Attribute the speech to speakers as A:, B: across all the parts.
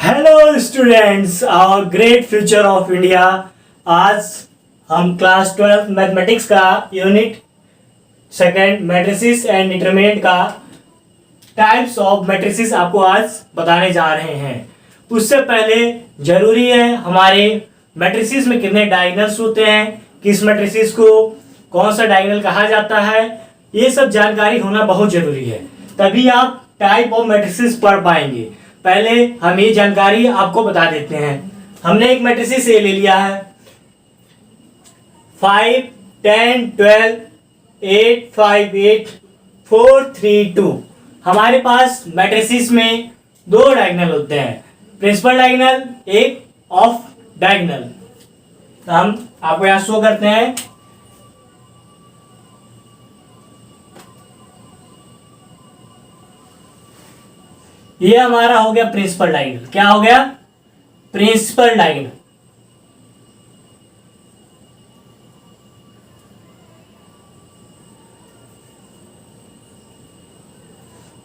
A: Hello students, our great future of India. आज हम class 12 mathematics का unit second matrices and determinant का types of matrices आपको आज बताने जा रहे हैं। उससे पहले जरूरी है हमारे मैट्रिसेस में कितने डायगोनल्स होते हैं, किस मैट्रिसेस को कौन सा डायगोनल कहा जाता है, ये सब जानकारी होना बहुत जरूरी है, तभी आप टाइप ऑफ मैट्रिसेस पढ़ पाएंगे। पहले हम ये जानकारी आपको बता देते हैं। हमने एक मैट्रिसेस ए ले लिया है 5, 10, 12, 8, 5, 8, 4, 3, 2। हमारे पास मैट्रिसेस में दो डायगोनल होते हैं, प्रिंसिपल डायगोनल, एक ऑफ डायगोनल। हम आपको यहां शो करते हैं। ये हमारा हो गया प्रिंसिपल डायगोनल। क्या हो गया? Principal diagonal.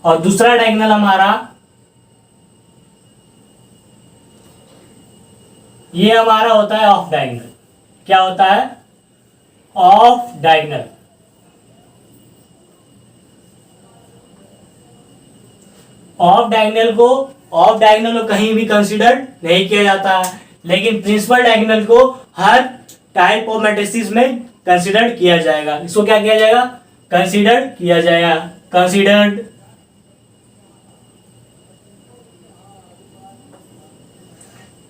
A: और दूसरा डायगोनल हमारा ये हमारा होता है ऑफ डायगोनल। क्या होता है? Of diagonal. ऑफ डायगोनल को कहीं भी कंसीडर नहीं किया जाता है, लेकिन प्रिंसिपल डायगोनल को हर टाइप ऑफ मैट्रिसेस में कंसीडर किया जाएगा। इसको क्या किया जाएगा? कंसीडर किया जाएगा। कंसीडर्ड।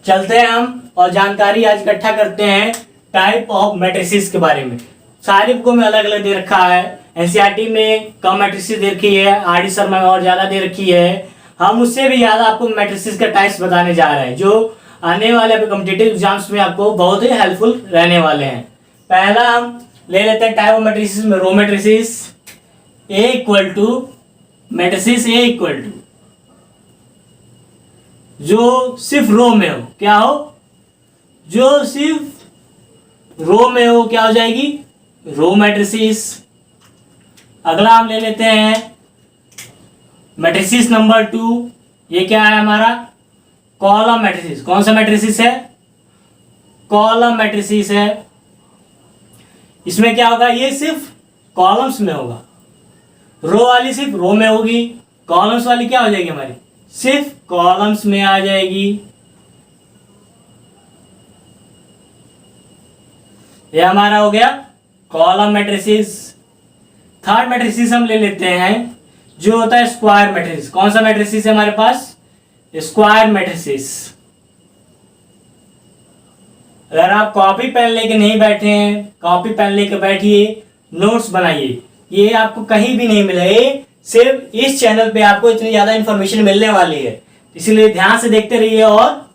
A: चलते हैं हम और जानकारी आज इकट्ठा करते हैं टाइप ऑफ मैट्रिसेस के बारे में। सारी बुकों में अलग अलग दे रखा है। एनसीईआरटी में कम मैट्रिसेस दे रखी है, आरडी शर्मा में और ज्यादा दे रखी है। हम उससे भी ज्यादा आपको मैट्रिसेस का टाइप्स बताने जा रहे हैं, जो आने वाले कॉम्पिटिटिव एग्जाम्स में आपको बहुत ही हेल्पफुल रहने वाले हैं। पहला हम ले लेते हैं टाइप ऑफ मैट्रिसेस में row matrices. A equal to matrices A equal to जो सिर्फ रो में हो। क्या हो? जो सिर्फ रो में हो क्या हो जाएगी? रो मैट्रिसेस। अगला हम ले लेते हैं मैट्रिसेस नंबर 2। ये क्या है हमारा? Column matrices. कौन सा मैट्रिसेस है? कॉलम मैट्रिसेस है। इसमें क्या होगा? ये सिर्फ कॉलम्स में होगा। रो वाली सिर्फ रो में होगी, कॉलम्स वाली क्या हो जाएगी हमारी? सिर्फ कॉलम्स में आ जाएगी। ये हमारा हो गया कॉलम मैट्रिसेस। थर्ड मैट्रिसेस हम ले लेते हैं जो होता है स्क्वायर मैट्रिसेस। कौन सा मैट्रिसेस है हमारे पास? Square matrices. अगर आप कॉपी पेन लेके नहीं बैठे हैं, कॉपी पेन लेके बैठिए, नोट्स बनाइए। ये आपको कहीं भी नहीं मिले, सिर्फ इस चैनल पे आपको इतनी ज्यादा इंफॉर्मेशन मिलने वाली है, इसलिए ध्यान से देखते रहिए और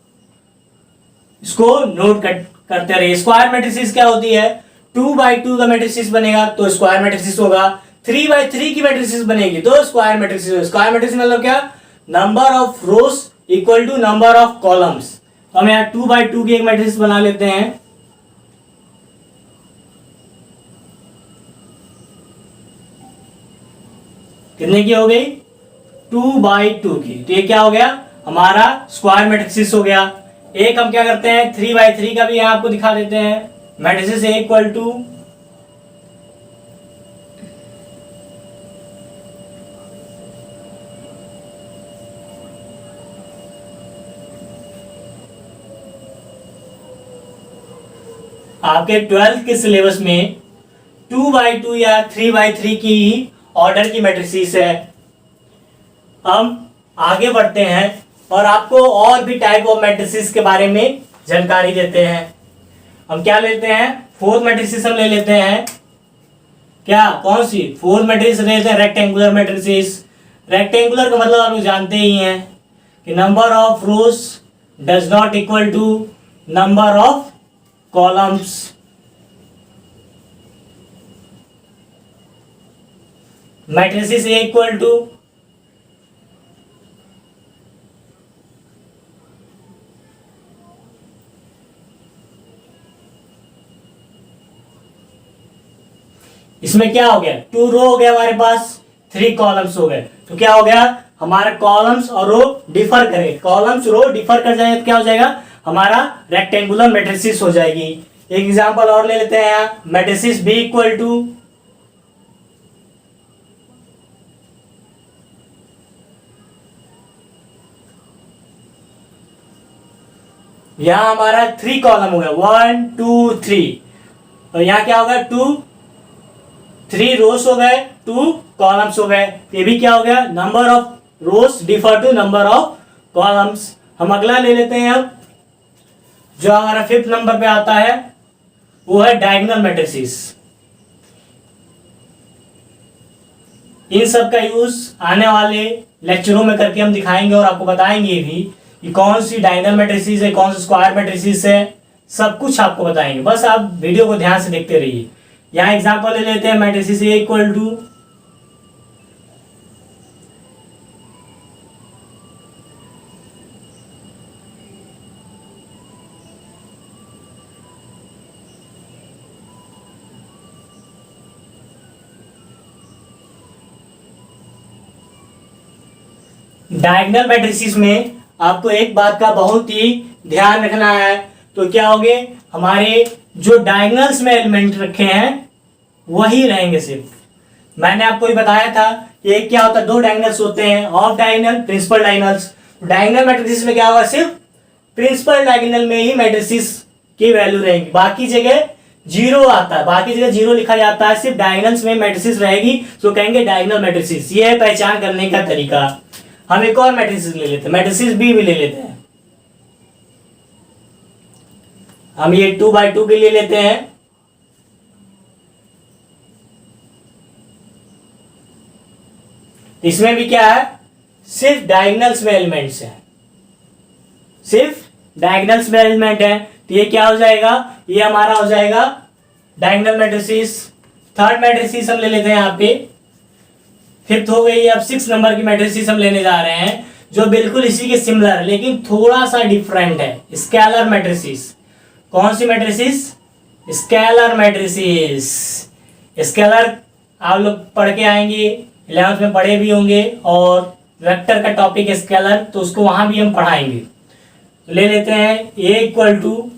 A: इसको नोट करते रहिए। स्क्वायर मैट्रिसेस क्या होती है? 2x2 का मैट्रिसेस बनेगा तो स्क्वायर मैट्रिसेस होगा। 3x3 की मैट्रिसेस बनेगी तो स्क्वायर मैट्रिसेस होगा। स्क्वायर मैट्रिसेस मतलब क्या? Number of rows equal to number of columns. तो हम यहाँ 2x2 की एक मैट्रिसेस बना लेते हैं। कितने की हो गई? 2x2 की। तो ये क्या हो गया? हमारा स्क्वायर मैट्रिसेस हो गया। एक हम क्या करते हैं 3x3 का भी यहां आपको दिखा देते हैं। मैट्रिसेस ए इक्वल टू आपके 12th के सिलेबस में 2x2 या 3x3 की ऑर्डर की मैट्रिसेस है। हम आगे बढ़ते हैं और आपको और भी टाइप ऑफ मैट्रिसेस के बारे में जानकारी देते हैं। हम क्या लेते हैं? फोर्थ मैट्रिसेस हम ले लेते हैं। क्या? कौन सी? फोर्थ मैट्रिक्स ले लेते हैं रेक्टेंगुलर मैट्रिसेस। रेक्टेंगुलर का मतलब आप लोग जानते ही हैं कि number of rows does not equal to number of columns. Matrices A equal to इसमें क्या हो गया? 2 रो हो गया हमारे पास, 3 कॉलम्स हो गए, तो क्या हो गया? हमारा कॉलम्स और रो डिफर करे, कॉलम्स रो डिफर कर जाए तो क्या हो जाएगा, हमारा रेक्टेंगुलर मैट्रिसेस हो जाएगी। एक एग्जांपल और ले लेते हैं, मैट्रिसेस बी इक्वल टू, यहां हमारा 3 कॉलम हो गया, 1 2 3, और यहां क्या होगा 2 3 रोज हो गए, 2 कॉलम्स हो गए। ये भी क्या हो गया, number of rows differ to number of columns. हम अगला ले लेते हैं अब, जो हमारा 5th नंबर पे आता है वो है डायगोनल मैट्रिसेस। इन सब का यूज आने वाले लेक्चरों में करके हम दिखाएंगे और आपको बताएंगे भी कि कौन सी डायगोनल मैट्रिसेस है, कौन सी स्क्वायर मैट्रिसेस है, सब कुछ आपको बताएंगे। बस आप वीडियो को ध्यान से देखते रहिए। यहाँ एग्जांपल ले लेते हैं, matrices A equal to, diagonal matrices में आपको एक बात का बहुत ही ध्यान रखना है। तो क्या होंगे, हमारे जो डायगोनल्स में एलिमेंट रखे हैं वही रहेंगे सिर्फ। मैंने आपको ही बताया था कि एक क्या होता है, 2 डायगोनल्स होते हैं, off diagonal, principal diagonals. Diagonal matrices में क्या होगा, सिर्फ प्रिंसिपल डायगोनल में ही मैट्रिसेस की वैल्यू रहेगी, बाकी जगह 0 आता है, बाकी जगह 0 लिखा जाता है, सिर्फ डायगोनल्स में मैट्रिसेस रहेगी, तो कहेंगे डायगोनल मैट्रिसेस। ये है पहचान करने का तरीका। हम एक और मैट्रिसेस ले लेते हैं, मैट्रिसेस बी भी ले लेते हैं। हम ये 2 by 2 के लिए लेते हैं। इसमें भी क्या है, सिर्फ डायगोनल्स में एलिमेंट्स हैं, सिर्फ डायगोनल्स में एलिमेंट है, तो ये क्या हो जाएगा, ये हमारा हो जाएगा डायगोनल मैट्रिसेस। 3rd मैट्रिसेस हम ले लेते हैं यहाँ पे, 5th हो गई। अब 6 नंबर की मैट्रिसेस हम लेने जा रहे हैं, जो बिल्कुल इसी के सिमिलर है लेकिन थोड़ा सा डिफरेंट है, स्केलर मैट्रिसेस। कौन सी मैट्रिसेस, स्केलर मैट्रिसेस। स्केलर आप लोग पढ़ के आएंगे, 11th में पढ़े भी होंगे, और वेक्टर का टॉपिक स्केलर, तो उसको वहां भी हम पढ़ाएंगे। ले लेते हैं ए इक्वल टू,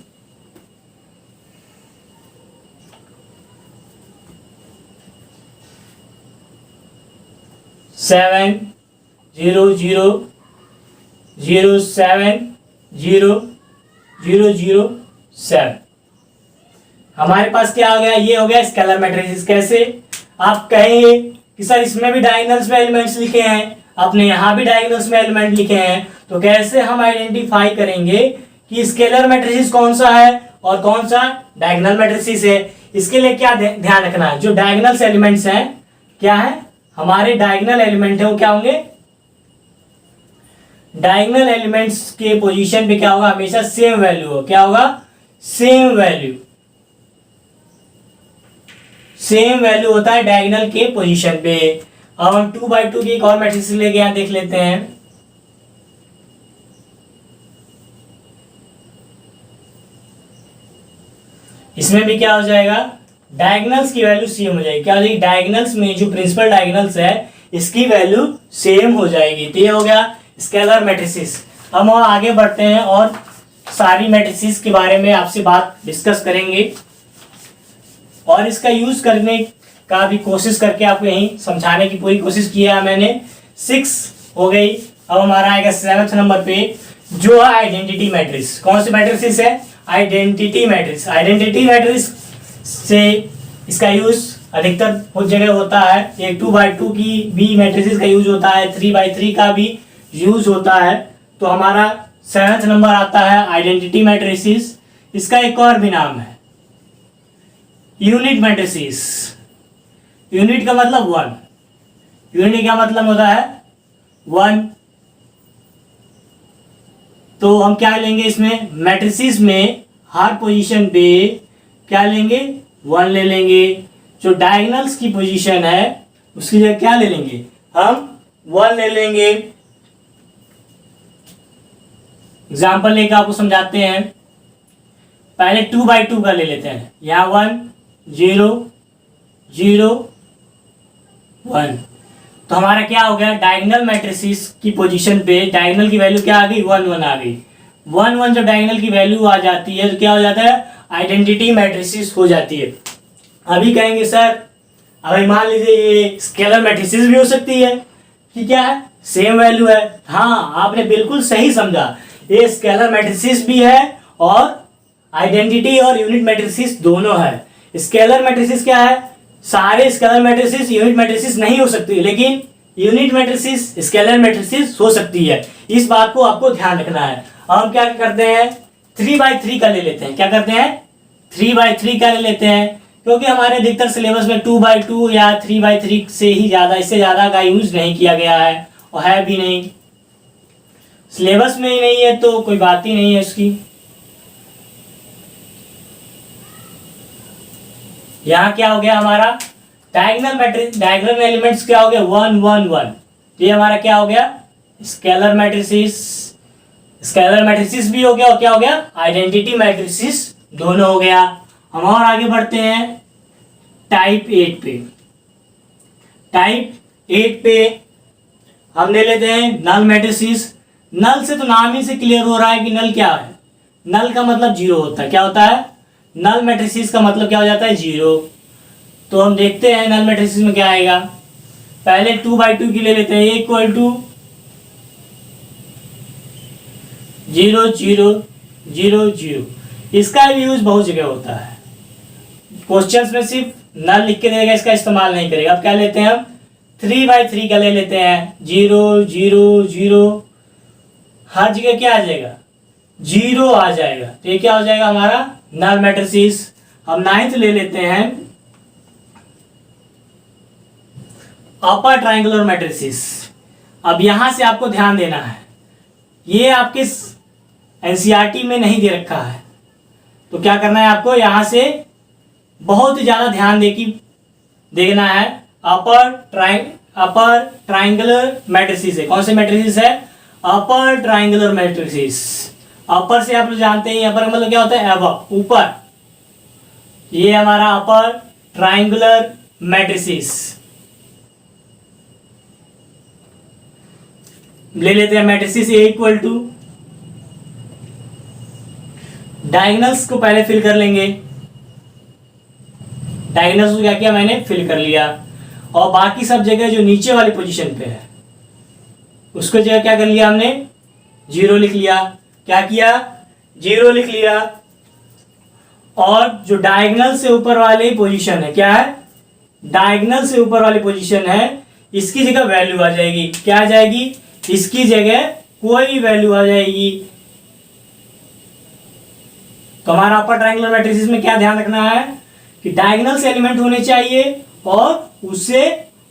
A: सेवन 0 0 0 7 0 0 0 7। हमारे पास क्या हो गया, ये हो गया स्केलर मैट्रिसेस। कैसे, आप कहेंगे कि सर इसमें भी डायगोनल्स में एलिमेंट्स लिखे हैं, आपने यहाँ भी डायगोनल्स में एलिमेंट लिखे हैं, तो कैसे हम आइडेंटिफाई करेंगे कि स्केलर मैट्रिसेस कौन सा है और कौन सा डायगोनल मैट्रिसेस है। इसके लिए क्या ध्यान रखना है, जो डायगोनल्स एलिमेंट्स हैं क्या है, हमारे डायगोनल एलिमेंट है वो क्या होंगे, डायगोनल एलिमेंट्स के पोजीशन पे क्या होगा, हमेशा सेम वैल्यू हो। क्या होगा, सेम वैल्यू, सेम वैल्यू होता है डायगोनल के पोजीशन पे। अब हम 2 by 2 की एक और मैट्रिक्स लेके यहां देख लेते हैं। इसमें भी क्या हो जाएगा, डायगोनल्स की वैल्यू सेम हो जाएगी। क्या हो जाएगी, डायगोनल्स में जो प्रिंसिपल डायगोनल्स है इसकी वैल्यू सेम हो जाएगी। तो ये हो गया स्केलर मैट्रिसेस। हम और आगे बढ़ते हैं और सारी मैट्रिसेस के बारे में आपसे बात डिस्कस करेंगे और इसका यूज करने का भी कोशिश करके आपको यही समझाने की पूरी कोशिश की है मैंने। 6 हो गई। अब हमारा आएगा 7th नंबर पे, जो है आइडेंटिटी मैट्रिक्स। कौन सी मैट्रिक्स है, आइडेंटिटी मैट्रिक्स। आइडेंटिटी मैट्रिक्स से इसका यूज अधिकतर कुछ जगह होता है। एक 2 by 2 की भी मैट्रिसेस का यूज होता है, 3 by 3 का भी यूज होता है। तो हमारा 7th नंबर आता है आइडेंटिटी मैट्रिसेस। इसका एक और भी नाम है यूनिट मैट्रिसेस। यूनिट का मतलब 1, यूनिट का मतलब होता है 1। तो हम क्या लेंगे इसमें, मैट्रिसेस में हर पोजीशन पे क्या लेंगे, 1 ले लेंगे। जो डायगोनल्स की पोजीशन है उसकी जगह क्या ले लेंगे, हम 1 ले लेंगे। एग्जाम्पल लेकर आपको समझाते हैं। पहले 2 by 2 का ले लेते हैं। यहाँ 1 0 0 1। तो हमारा क्या हो गया, डायगोनल मैट्रिसेस की पोजीशन पे डायगोनल की वैल्यू क्या आ गई, 1 1 आ गई। 1 1 जब डायगोनल की वैल्यू आ जाती है तो क्या हो जाता है, आइडेंटिटी मैट्रिसेस हो जाती है। अभी कहेंगे सर, अभी मान लीजिए ये स्केलर मैट्रिसेस भी हो सकती है कि क्या है, सेम वैल्यू है। हाँ, आपने बिल्कुल सही समझा, ये स्केलर मैट्रिसेस भी है और आइडेंटिटी और यूनिट मैट्रिसेस दोनों है। स्केलर मैट्रिसेस क्या है, सारे स्केलर मैट्रिसेस यूनिट मैट्रिसेस नहीं हो सकती, लेकिन यूनिट मैट्रिसेस स्केलर मैट्रिसेस हो सकती है। इस बात को आपको ध्यान रखना है। अब हम क्या करते हैं, 3/3 का ले लेते हैं। क्या करते हैं, 3/3 का ले लेते हैं, क्योंकि हमारे अधिकतर सिलेबस में 2/2 या 3/3 से ही ज़्यादा, इससे ज़्यादा का यूज नहीं किया गया है और है भी नहीं, सिलेबस में ही नहीं है तो कोई बात ही नहीं है इसकी। यहाँ क्या हो गया हमारा, डायगोनल मैट्रिक्स, डायगोनल एलिमेंट्स क्या हो गया, 1 1 1। ये हमारा क्या हो गया, स्केलर मैट्रिसेस, स्केलर मैट्रिसेस भी हो गया और क्या हो गया, आइडेंटिटी मैट्रिसेस दोनों हो गया। हम और आगे बढ़ते हैं टाइप 8 पे। टाइप 8 पे हम ले लेते हैं नल मैट्रिसेस। नल से तो नाम ही से क्लियर हो रहा है कि नल क्या है, नल का मतलब जीरो होता है। क्या होता है, नल मैट्रिसेस का मतलब क्या हो जाता है, जीरो। तो हम देखते हैं नल मैट्रिसेस में क्या आएगा। पहले 2/2 की ले लेते हैं, इक्वल टू 0 0 0 0। इसका भी यूज बहुत जगह होता है, क्वेश्चंस में सिर्फ नल लिख के देगा, इसका इस्तेमाल नहीं करेगा। अब क्या लेते हैं हम, 3/3 का ले लेते हैं, 0 0 0। हर जगह क्या आ जाएगा, 0 आ जाएगा। तो ये क्या हो जाएगा हमारा नल मैट्रिसेस। हम 9th ले लेते हैं, अपर ट्रायंगुलर मैट्रिसेस। अब यहां से आपको ध्यान देना है, ये आपके एनसीईआरटी में नहीं दे रखा है, तो क्या करना है आपको, यहां से बहुत ही ज्यादा ध्यान देखना है। अपर ट्रायंगुलर मैट्रिसेस है, कौन से मैट्रिसेस है, अपर ट्रायंगुलर मैट्रिसेस। अपर से आप लोग जानते हैं, अपर मतलब क्या होता है, अबव, ऊपर। ये हमारा अपर ट्रायंगुलर मैट्रिसेस ले लेते हैं। Matrices A equal to, diagonals को पहले फिल कर लेंगे। डायगोनल्स को क्या किया, मैंने फिल कर लिया, और बाकी सब जगह जो नीचे वाली पोजीशन पे है उसको जगह क्या कर लिया हमने, 0 लिख लिया। क्या किया, 0 लिख लिया। और जो डायगोनल से ऊपर वाली पोजीशन है, क्या है, डायगोनल से ऊपर वाली पोजीशन है, इसकी जगह वैल्यू आ जाएगी। क्या आ जाएगी, इसकी जगह कोई वैल्यू आ जाएगी। तो हमारा अपर ट्रायंगुलर मैट्रिसेस में क्या ध्यान रखना है कि डायगोनल से एलिमेंट होने चाहिए और उससे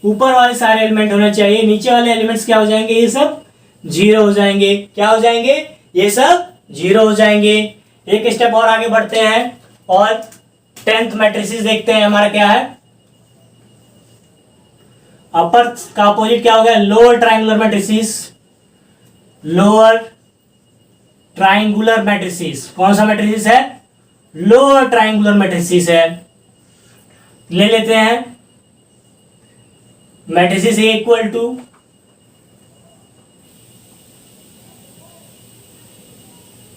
A: ऊपर वाले सारे एलिमेंट होने चाहिए। नीचे वाले एलिमेंट्स क्या हो जाएंगे, ये सब 0 हो जाएंगे। क्या हो जाएंगे, ये सब 0 हो जाएंगे। एक स्टेप और आगे बढ़ते हैं और 10th मैट्रिसेस देखते हैं हमारा क्या है। अपर का अपोजिट क्या हो गया, lower triangular matrices. Lower triangular matrices कौन सा मैट्रिसेस है, लोअर ट्रायंगुलर मैट्रिसेस है। ले लेते हैं मैट्रिसेस ए इक्वल टू,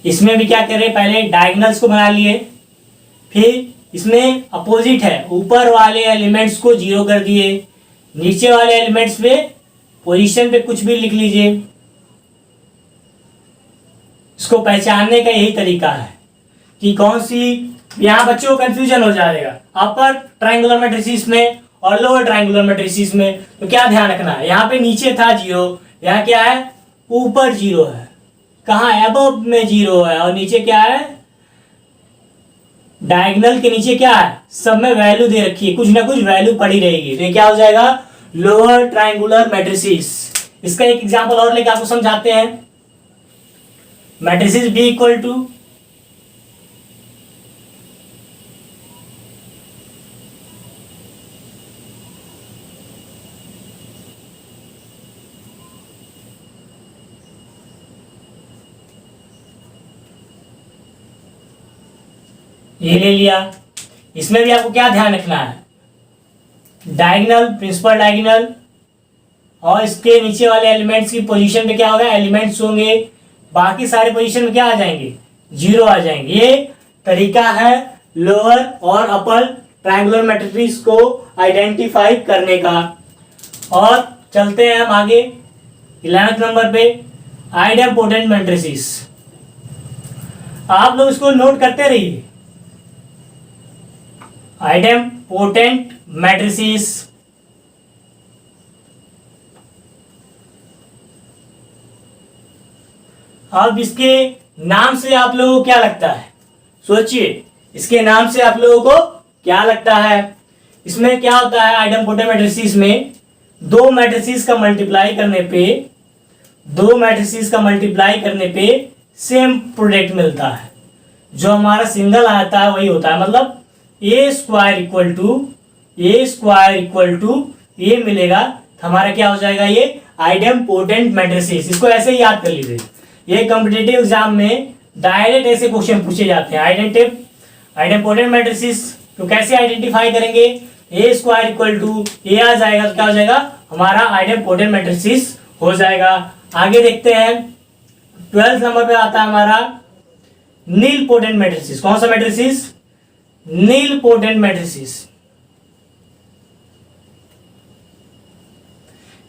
A: इसमें भी क्या करें, पहले डायगोनल्स को बना लिए, फिर इसमें अपोजिट है, ऊपर वाले एलिमेंट्स को 0 कर दिए, नीचे वाले एलिमेंट्स पे पोजीशन पे कुछ भी लिख लीजिए। इसको पहचानने का यही तरीका है कि कौन सी, यहां बच्चों को कंफ्यूजन हो जाएगा अपर ट्रायंगुलर मैट्रिसेस में और लोअर ट्रायंगुलर मैट्रिसेस में। तो क्या ध्यान रखना है, यहाँ पे नीचे था 0, यहाँ क्या है, ऊपर 0 है। कहाँ, अबव में 0 है, और नीचे क्या है, डायगोनल के नीचे क्या है, सब में वैल्यू दे रखी है, कुछ ना कुछ वैल्यू पड़ी रहेगी। तो ये क्या हो जाएगा, लोअर ट्रायंगुलर मैट्रिसेस। इसका एक एग्जांपल और लेके आपको समझाते हैं। मैट्रिसेस बी इक्वल टू, ये ले लिया। इसमें भी आपको क्या ध्यान रखना है, डायगोनल, प्रिंसिपल डायगोनल, और इसके नीचे वाले एलिमेंट्स की पोजीशन पे क्या होगा, एलिमेंट्स होंगे, बाकी सारे पोजीशन में क्या आ जाएंगे, जीरो आ जाएंगे। ये तरीका है लोअर और अपर ट्रायंगुलर मैट्रिक्स को आइडेंटिफाई करने का। और चलते हैं हम आगे 11th नंबर पे, आइडेम्पोटेंट मैट्रिसेस। आप लोग इसको नोट करते रहिए, आइडेम्पोटेंट मैट्रिसेस। अब इसके नाम से आप लोगों को क्या लगता है, सोचिए, इसके नाम से आप लोगों को क्या लगता है। इसमें क्या होता है, आइडेम्पोटेंट मैट्रिसेस में दो मैट्रिसेस का मल्टीप्लाई करने पे सेम प्रोडक्ट मिलता है। जो हमारा सिंगल आता है वही होता है, मतलब ए स्क्वायर इक्वल टू ये मिलेगा, हमारा क्या हो जाएगा, ये आइडेम्पोटेंट मैट्रिसेस। इसको ऐसे ही याद कर लीजिए, ये कॉम्पिटिटिव एग्जाम में डायरेक्ट ऐसे क्वेश्चन पूछे जाते हैं। आइडेम्पोटेंट मैट्रिसेस तो कैसे आइडेंटिफाई करेंगे, ए स्क्वायर इक्वल टू ए आ जाएगा तो क्या हो जाएगा, हमारा आइडेम्पोटेंट मैट्रिसेस हो जाएगा। आगे देखते हैं 12th नंबर पे आता है हमारा नीलपोटेंट मैट्रिसेस। कौन सा मैट्रिसेस, नीलपोटेंट मैट्रिसेस।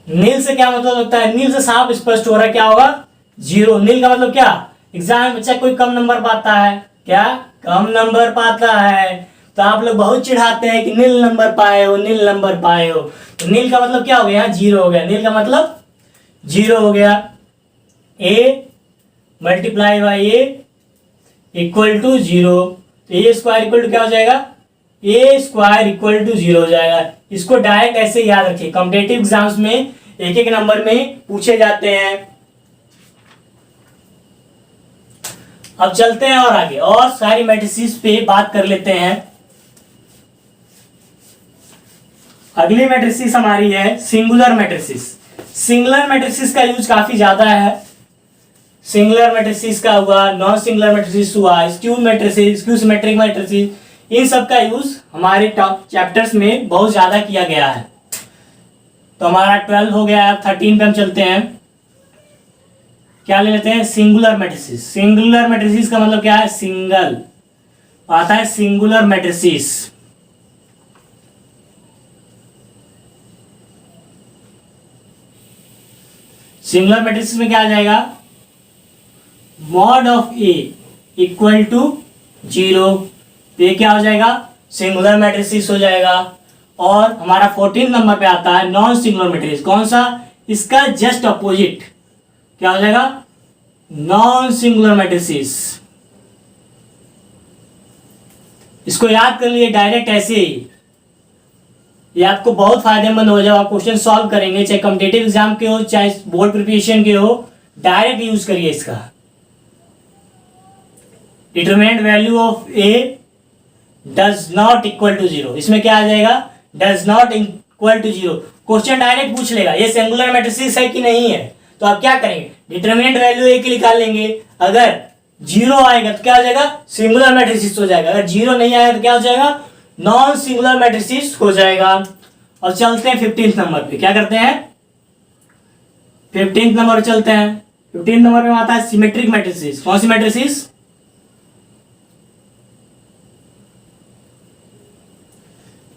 A: नील से क्या मतलब होता है, नील से साफ स्पष्ट हो रहा है, क्या होगा, जीरो। नील का मतलब क्या, एग्जाम में बच्चा कोई कम नंबर पाता है, क्या कम नंबर पाता है, तो आप लोग बहुत चिढ़ाते हैं कि नील नंबर पाए हो, नील नंबर पाए हो। तो नील का मतलब क्या हो गया, जीरो हो गया। नील का मतलब जीरो हो गया। A multiply by A equal to zero, तो ए स्क्वायर इक्वल टू क्या हो जाएगा, A square equal to zero हो जाएगा। इसको डायरेक्ट ऐसे याद रखिए, कॉम्पिटिटिव एग्जाम्स में एक एक नंबर में पूछे जाते हैं। अब चलते हैं और आगे और सारी मैट्रिसेस पे बात कर लेते हैं। अगली मैट्रिसेस हमारी है सिंगुलर मैट्रिसेस। सिंगुलर मैट्रिसेस का यूज काफी ज्यादा है। सिंगुलर मैट्रिसेस का हुआ, नॉन सिंगुलर मैट्रिसेस हुआ, skew matrices, skew symmetric matrices, इन सब का यूज हमारे टॉप चैप्टर्स में बहुत ज्यादा किया गया है। तो हमारा 12 हो गया है, अब 13 पे हम चलते हैं। क्या ले लेते हैं, सिंगुलर मैट्रिसेस। सिंगुलर मैट्रिसेस का मतलब क्या है, सिंगल आता है, सिंगुलर मैट्रिसेस। सिंगुलर मैट्रिसेस में क्या आ जाएगा, mod of A equal to zero, ये क्या हो जाएगा, सिंगुलर मैट्रिसेस हो जाएगा। और हमारा 14 नंबर पे आता है नॉन सिंगुलर मैट्रिसेस। कौन सा, इसका जस्ट अपोजिट क्या हो जाएगा, नॉन सिंगुलर मैट्रिसेस। इसको याद कर लिए डायरेक्ट ऐसे ही, ये आपको बहुत फायदेमंद हो जब आप क्वेश्चन सॉल्व करेंगे, चाहे कॉम्पिटिटिव एग्जाम के हो चाहे बोर्ड प्रिपरेशन के हो, डायरेक्ट यूज करिए इसका। Determinant value of A does not equal to zero, इसमें क्या आ जाएगा, does not equal to zero. Question direct पूछ लेगा ये सिंगुलर मैट्रिसेस है कि नहीं है, तो आप क्या करेंगे, डिटरमिनेंट वैल्यू ए की निकाल लेंगे। अगर जीरो आएगा तो क्या हो जाएगा, सिंगुलर मैट्रिसेस हो जाएगा। अगर जीरो नहीं आएगा तो क्या हो जाएगा, नॉन सिंगुलर मैट्रिसेस हो जाएगा। और चलते हैं 15th नंबर पे, क्या करते हैं, 15th नंबर पे चलते हैं। 15th नंबर पे आता है सिमेट्रिक मैट्रिसेस। कौन सी मैट्रिसेस,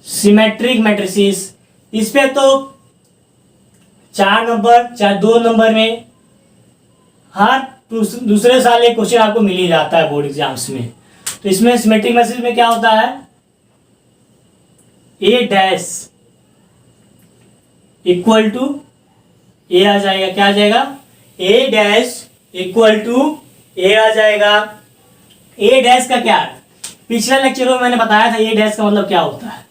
A: सिमेट्रिक मैट्रिसेस। इस पे तो 4 नंबर चाहे 2 नंबर में हर दूसरे साल एक क्वेश्चन आपको मिल ही जाता है बोर्ड एग्जाम्स में। तो इसमें सिमेट्रिक मैट्रिसेस में क्या होता है, ए डैश इक्वल टू ए आ जाएगा, क्या आ जाएगा, ए डैश इक्वल टू ए आ जाएगा। ए डैश का क्या है, पिछले लेक्चर में मैंने बताया था ए डैश का मतलब क्या होता है।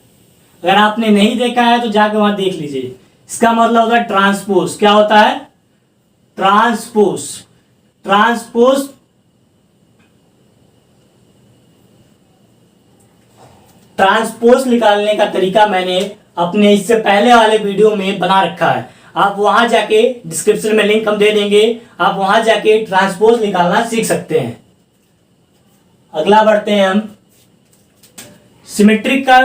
A: अगर आपने नहीं देखा है तो जाकर वहां देख लीजिए। इसका मतलब होता है ट्रांसपोज। क्या होता है, ट्रांसपोज। ट्रांसपोज ट्रांसपोज निकालने का तरीका मैंने अपने इससे पहले वाले वीडियो में बना रखा है, आप वहां जाके डिस्क्रिप्शन में लिंक हम दे देंगे, आप वहां जाके ट्रांसपोज निकालना सीख सकते हैं। अगला बढ़ते हैं हम, सिमेट्रिक का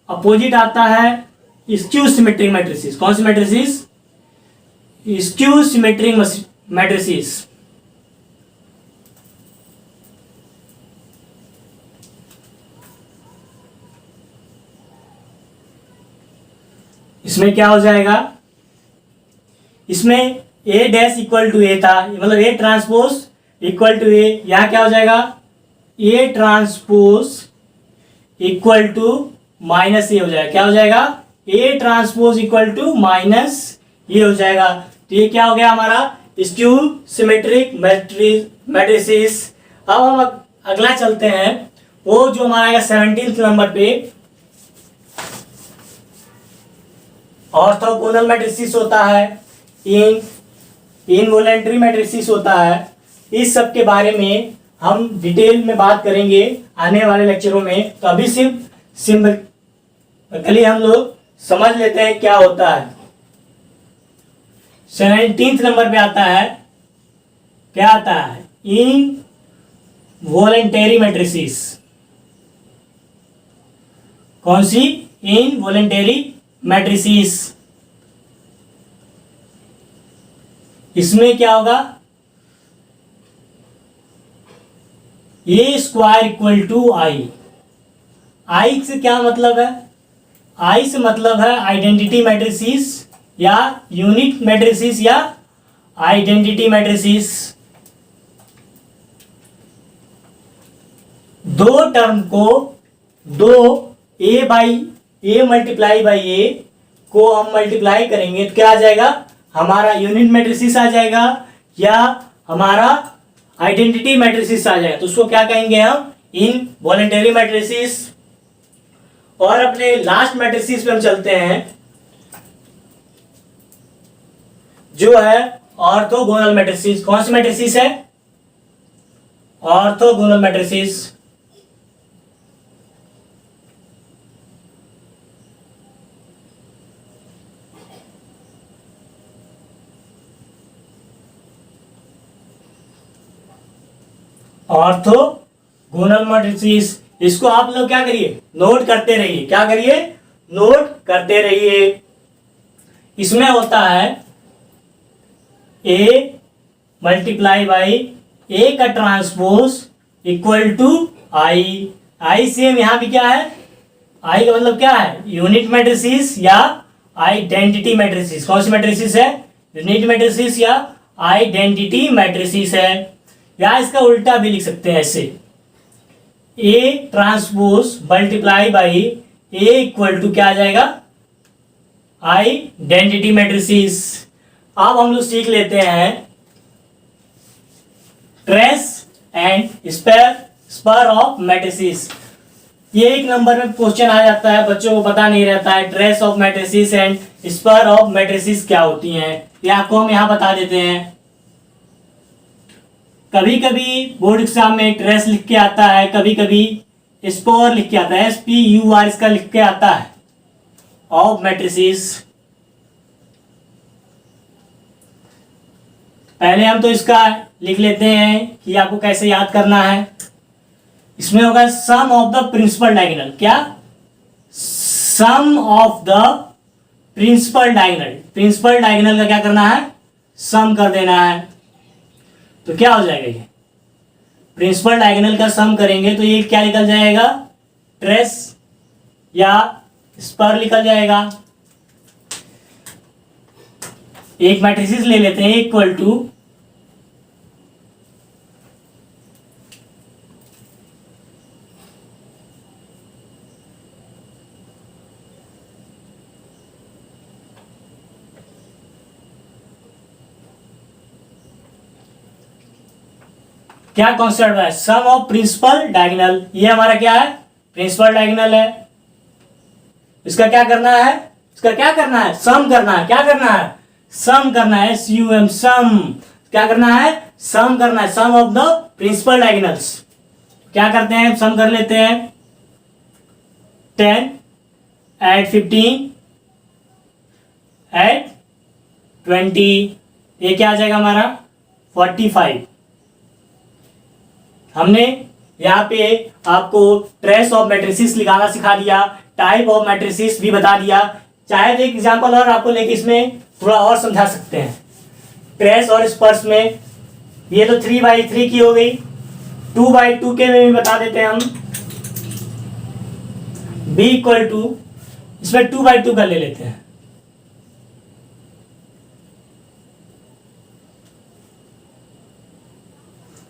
A: अपोजिट आता है स्क्यू सिमेट्रिक मैट्रिसेस। कौन सी मैट्रिसेस, स्क्यू सिमेट्रिक मैट्रिसेस। इसमें क्या हो जाएगा, इसमें A dash equal to A था, मतलब A transpose equal to A, यहां क्या हो जाएगा, A transpose equal to minus A हो जाएगा। क्या हो जाएगा, A transpose equal to minus ये हो जाएगा। तो ये क्या हो गया हमारा स्क्यू सिमेट्रिक मैट्रिसेस। अब हम अगला चलते हैं, वो जो हमारा आएगा 17 नंबर पे, ऑर्थोगोनल मैट्रिसेस होता है, इनवॉलेंटरी मैट्रिसेस होता है। इस सब के बारे में हम डिटेल में बात करेंगे आने वाले लेक्चरों में। तो अभी सिंपली हम लोग समझ लेते हैं क्या होता है। 17 नंबर पे आता है, क्या आता है, इनवॉलेंटरी मैट्रिसेस। कौन सी, इनवॉलेंटरी मैट्रिसेस। इसमें क्या होगा, ए स्क्वायर इक्वल टू आई। आई से क्या मतलब है, आई से मतलब है आइडेंटिटी मैट्रिसेस या यूनिट मैट्रिसेस या आइडेंटिटी मैट्रिसेस। दो टर्म को, दो ए बाई ए मल्टीप्लाई बाई ए को हम मल्टीप्लाई करेंगे तो क्या आ जाएगा, हमारा यूनिट मैट्रिसेस आ जाएगा या हमारा आइडेंटिटी मैट्रिसेस आ जाएगा। तो उसको क्या कहेंगे हम, इनवॉलेंटरी मैट्रिसेस। और अपने लास्ट मैट्रिसेस पे हम चलते हैं, जो है ऑर्थोगोनल मैट्रिसेस। कौन सी मैट्रिसेस है, ऑर्थोगोनल मैट्रिसेस। ऑर्थोगोनल मैट्रिसेस, इसको आप लोग क्या करिए, नोट करते रहिए। क्या करिए, नोट करते रहिए। इसमें होता है ए मल्टीप्लाई बाई ए का transpose equal to I. I same यहां भी क्या है, आई का मतलब क्या है, यूनिट मैट्रिसेस या आइडेंटिटी मैट्रिसेस। कौन सी मैट्रिसेस है, यूनिट मैट्रिसेस या आइडेंटिटी मैट्रिसेस है। या इसका उल्टा भी लिख सकते हैं ऐसे, A transpose multiply by A equal to क्या आ जाएगा, आइडेंटिटी मैट्रिसेस। अब हम लोग सीख लेते हैं trace and spur of matrices. ये एक नंबर में क्वेश्चन आ जाता है, बच्चों को पता नहीं रहता है trace of matrices and spur of matrices क्या होती हैं। ये आपको हम यहां बता देते हैं। कभी कभी बोर्ड एग्जाम में ट्रेस लिख के आता है, कभी कभी स्पोर लिख के आता है, SPUR इसका लिख के आता है, ऑफ मैट्रिसेस। पहले हम तो इसका लिख लेते हैं कि आपको कैसे याद करना है। इसमें होगा sum of the principal diagonal. क्या, sum of the principal diagonal. Principal diagonal का क्या करना है, सम कर देना है। तो क्या हो जाएगा, ये प्रिंसिपल डायगोनल का सम करेंगे तो ये क्या निकल जाएगा, ट्रेस या स्पर निकल जाएगा। एक मैट्रिसेस ले लेते हैं इक्वल टू क्या कॉन्सेप्ट है, सम ऑफ प्रिंसिपल डायगोनल। ये हमारा क्या है, प्रिंसिपल डायगोनल है। इसका क्या करना है, इसका क्या करना है, सम करना है। क्या करना है, सम करना है, SUM सम। क्या करना है, सम करना है, सम ऑफ द प्रिंसिपल डायगोनल्स। क्या करते हैं, सम कर लेते हैं। 10 ऐड 15 ऐड 20, ये क्या आ जाएगा हमारा 45। हमने यहाँ पे आपको ट्रेस ऑफ मैट्रिसेस लिखाना सिखा दिया, टाइप ऑफ मैट्रिसेस भी बता दिया। चाहे तो एक एग्जाम्पल और आपको लेके इसमें थोड़ा और समझा सकते हैं। ट्रेस और स्पर्श में। ये तो 3/3 की हो गई। 2/2 के में भी बता देते हैं हम। b इक्वल टू, इसमें 2/2 का ले लेते हैं।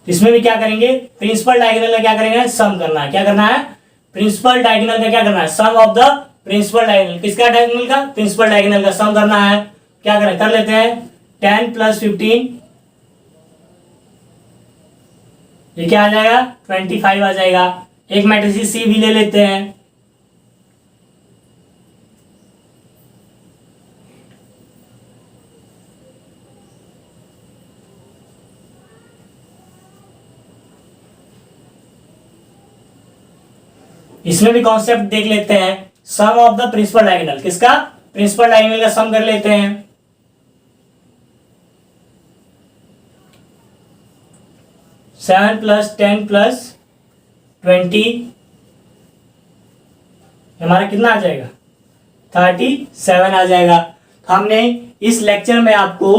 A: इसमें भी क्या करेंगे, प्रिंसिपल डायगोनल का क्या करेंगे, सम करना है। क्या करना है, प्रिंसिपल डायगोनल का क्या करना है, सम ऑफ द प्रिंसिपल डायगोनल। किसका डायगोनल का, प्रिंसिपल डायगोनल का सम करना है। क्या करें, कर लेते हैं। 10 + 15, ये क्या आ जाएगा, 25 आ जाएगा। एक मैट्रिक्स सी भी ले लेते हैं। इसमें भी कॉन्सेप्ट देख लेते हैं, सम ऑफ द प्रिंसिपल डायगोनल। किसका, प्रिंसिपल डायगोनल का सम कर लेते हैं। 7 + 10 + 20, हमारा कितना आ जाएगा, 37 आ जाएगा। हमने इस लेक्चर में आपको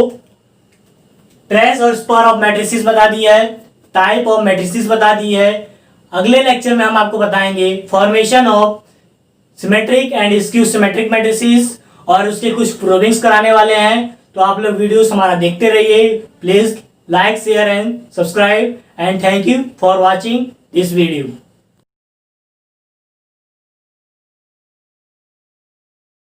A: ट्रेस और स्पर ऑफ मैट्रिसेस बता दिया है, टाइप ऑफ मैट्रिसेस बता दी है। अगले लेक्चर में हम आपको बताएंगे formation of symmetric and skew symmetric matrices, और उसके कुछ प्रूविंग्स कराने वाले हैं। तो आप लोग वीडियोस हमारा देखते रहिए। Please like, share and subscribe, and thank you for watching this video.